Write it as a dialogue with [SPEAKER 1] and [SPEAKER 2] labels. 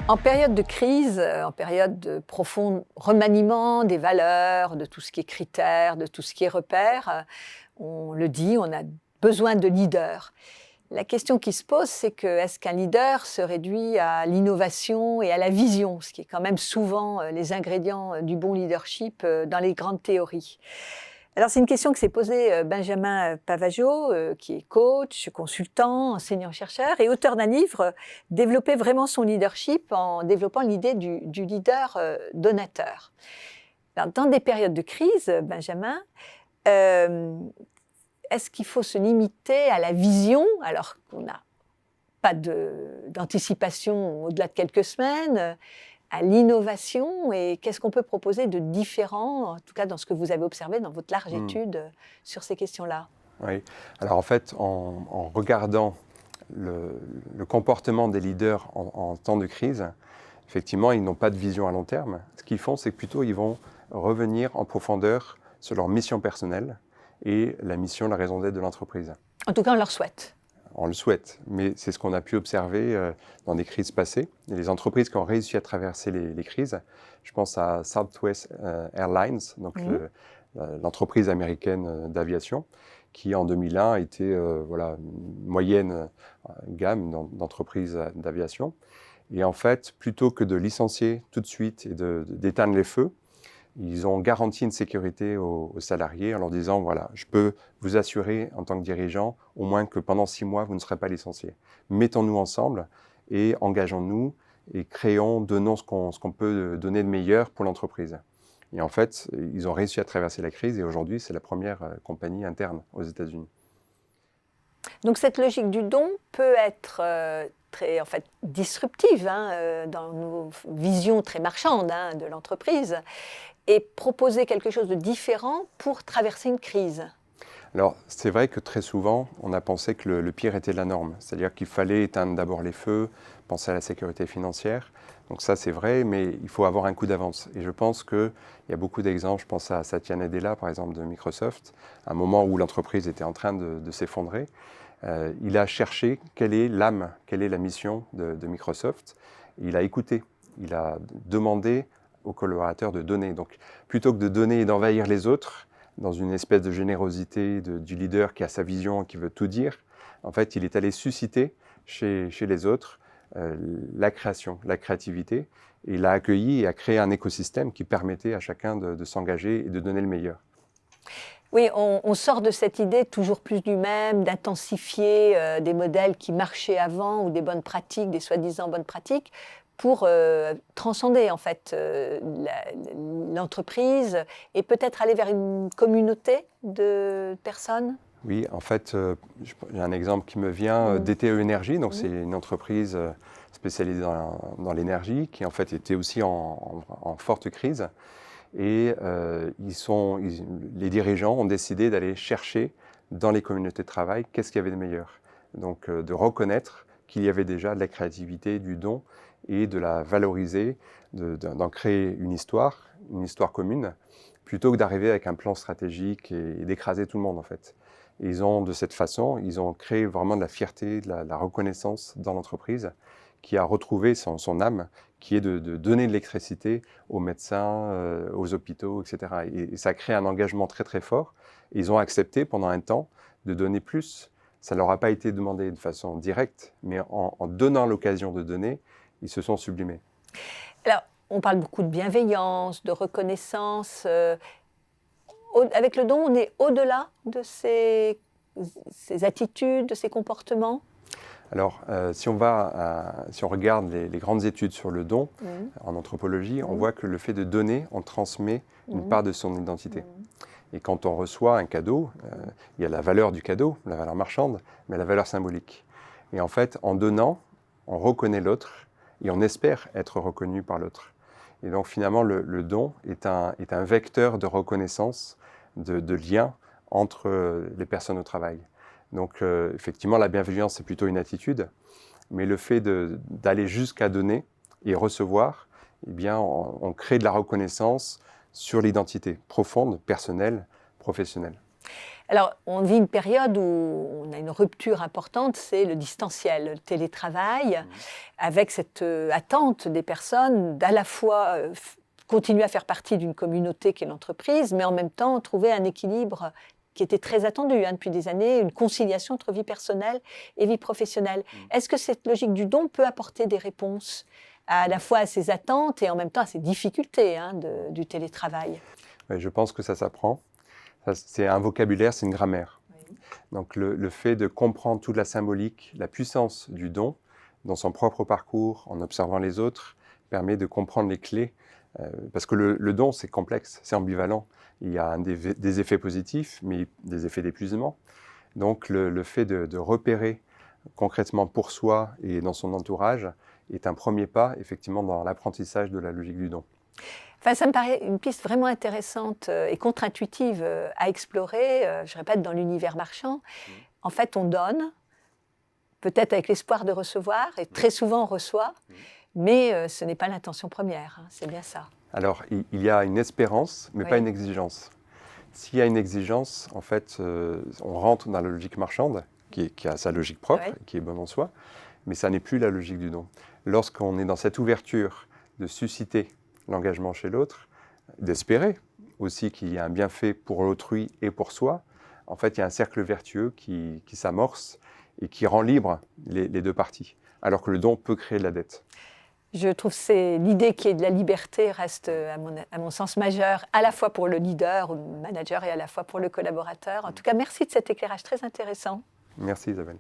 [SPEAKER 1] En période de crise, en période de profond remaniement des valeurs, de tout ce qui est critères, de tout ce qui est repères, on le dit, on a besoin de leaders. La question qui se pose, c'est que est-ce qu'un leader se réduit à l'innovation et à la vision, ce qui est quand même souvent les ingrédients du bon leadership dans les grandes théories. Alors c'est une question que s'est posée Benjamin Pavageau, qui est coach, consultant, enseignant-chercheur et auteur d'un livre, développer vraiment son leadership en développant l'idée du leader donateur. Alors, dans des périodes de crise, Benjamin, est-ce qu'il faut se limiter à la vision, alors qu'on n'a pas d'anticipation au-delà de quelques semaines, à l'innovation, et qu'est-ce qu'on peut proposer de différent, en tout cas dans ce que vous avez observé dans votre large étude sur ces questions-là?
[SPEAKER 2] Oui, alors en fait, en regardant le comportement des leaders en temps de crise, effectivement, ils n'ont pas de vision à long terme. Ce qu'ils font, c'est que plutôt ils vont revenir en profondeur sur leur mission personnelle et la mission, la raison d'être de l'entreprise.
[SPEAKER 1] En tout cas, on leur souhaite.
[SPEAKER 2] On le souhaite, mais c'est ce qu'on a pu observer dans des crises passées. Et les entreprises qui ont réussi à traverser les crises, je pense à Southwest Airlines, donc l'entreprise américaine d'aviation, qui en 2001 était une moyenne gamme d'entreprises d'aviation. Et en fait, plutôt que de licencier tout de suite et d'éteindre les feux, ils ont garanti une sécurité aux salariés en leur disant, voilà, je peux vous assurer en tant que dirigeant, au moins que pendant 6 mois, vous ne serez pas licenciés. Mettons-nous ensemble et engageons-nous et donnons ce qu'on peut donner de meilleur pour l'entreprise. Et en fait, ils ont réussi à traverser la crise et aujourd'hui, c'est la première compagnie interne aux États-Unis.
[SPEAKER 1] Donc cette logique du don peut être très disruptive dans nos visions très marchandes de l'entreprise et proposer quelque chose de différent pour traverser une crise.
[SPEAKER 2] Alors, c'est vrai que très souvent, on a pensé que le pire était la norme. C'est-à-dire qu'il fallait éteindre d'abord les feux, penser à la sécurité financière. Donc ça, c'est vrai, mais il faut avoir un coup d'avance. Et je pense qu'il y a beaucoup d'exemples. Je pense à Satya Nadella, par exemple, de Microsoft. À un moment où l'entreprise était en train de s'effondrer, il a cherché quelle est l'âme, quelle est la mission de Microsoft. Et il a écouté, il a demandé aux collaborateurs de donner. Donc, plutôt que de donner et d'envahir les autres, dans une espèce de générosité du leader qui a sa vision, qui veut tout dire, en fait, il est allé susciter chez les autres la création, la créativité, et il a accueilli et a créé un écosystème qui permettait à chacun de s'engager et de donner le meilleur.
[SPEAKER 1] Oui, on sort de cette idée toujours plus du même, d'intensifier des modèles qui marchaient avant ou des bonnes pratiques, des soi-disant bonnes pratiques, pour transcender en fait l'entreprise et peut-être aller vers une communauté de personnes.
[SPEAKER 2] Oui, en fait, j'ai un exemple qui me vient, DTE Énergie, donc c'est une entreprise spécialisée dans l'énergie qui en fait était aussi en forte crise. Et les dirigeants ont décidé d'aller chercher dans les communautés de travail qu'est-ce qu'il y avait de meilleur. Donc de reconnaître qu'il y avait déjà de la créativité, du don, et de la valoriser, d'en créer une histoire commune, plutôt que d'arriver avec un plan stratégique et d'écraser tout le monde en fait. Et de cette façon, ils ont créé vraiment de la fierté, de la reconnaissance dans l'entreprise, qui a retrouvé son âme, qui est de donner de l'électricité aux médecins, aux hôpitaux, etc. Et ça a créé un engagement très très fort. Et ils ont accepté pendant un temps de donner plus. Ça ne leur a pas été demandé de façon directe, mais en donnant l'occasion de donner, ils se sont sublimés.
[SPEAKER 1] Alors, on parle beaucoup de bienveillance, de reconnaissance. Avec le don, on est au-delà de ces attitudes, de ces comportements.
[SPEAKER 2] Alors, si on regarde les grandes études sur le don en anthropologie, on voit que le fait de donner, on transmet une part de son identité. Et quand on reçoit un cadeau, il y a la valeur du cadeau, la valeur marchande, mais la valeur symbolique. Et en fait, en donnant, on reconnaît l'autre et on espère être reconnu par l'autre. Et donc finalement, le don est un vecteur de reconnaissance, de lien entre les personnes au travail. Donc effectivement, la bienveillance, c'est plutôt une attitude, mais le fait d'aller jusqu'à donner et recevoir, eh bien, on crée de la reconnaissance sur l'identité profonde, personnelle, professionnelle.
[SPEAKER 1] Alors, on vit une période où on a une rupture importante, c'est le distanciel, le télétravail, avec cette attente des personnes d'à la fois continuer à faire partie d'une communauté qui est l'entreprise, mais en même temps trouver un équilibre qui était très attendu depuis des années, une conciliation entre vie personnelle et vie professionnelle. Est-ce que cette logique du don peut apporter des réponses à la fois à ces attentes et en même temps à ces difficultés du télétravail?
[SPEAKER 2] Oui, je pense que ça s'apprend. C'est un vocabulaire, c'est une grammaire. Oui. Donc le fait de comprendre toute la symbolique, la puissance du don dans son propre parcours, en observant les autres, permet de comprendre les clés. Parce que le don, c'est complexe, c'est ambivalent. Il y a des effets positifs, mais des effets d'épuisement. Donc le fait de repérer concrètement pour soi et dans son entourage est un premier pas, effectivement, dans l'apprentissage de la logique du don.
[SPEAKER 1] Enfin, ça me paraît une piste vraiment intéressante et contre-intuitive à explorer, je répète, dans l'univers marchand. En fait, on donne, peut-être avec l'espoir de recevoir, et très souvent on reçoit, mais ce n'est pas l'intention première, c'est bien ça.
[SPEAKER 2] Alors, il y a une espérance, mais pas une exigence. S'il y a une exigence, en fait, on rentre dans la logique marchande, qui a sa logique propre, qui est bonne en soi, mais ça n'est plus la logique du don. Lorsqu'on est dans cette ouverture de susciter l'engagement chez l'autre, d'espérer aussi qu'il y a un bienfait pour l'autrui et pour soi, en fait, il y a un cercle vertueux qui s'amorce et qui rend libre les deux parties, alors que le don peut créer de la dette.
[SPEAKER 1] Je trouve que l'idée qui est de la liberté reste, à mon sens, majeure, à la fois pour le leader ou le manager et à la fois pour le collaborateur. En tout cas, merci de cet éclairage très intéressant.
[SPEAKER 2] Merci Isabelle.